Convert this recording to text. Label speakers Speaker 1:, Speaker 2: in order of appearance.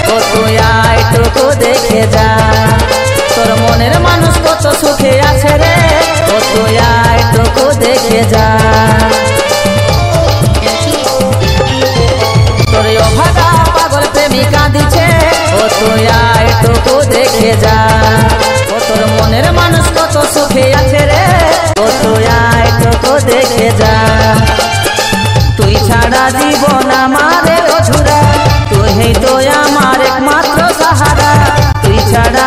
Speaker 1: ও তুই আইটুকু দেখে যা তোর মনের মানুষ কত সুখে আছে রে ও তুই আইটুকু দেখে যা তোর অভাগা পাগল প্রেমিকা দিছে ও তুই আইটুকু দেখে যা ও তোর মনের মানুষ কত সুখে আছে রে ও তুই আইটুকু দেখে যা তুই ছাড়া জীবন আমারে অধুরা তুই তো আমার একমাত্র সাহারা তুই ছাড়া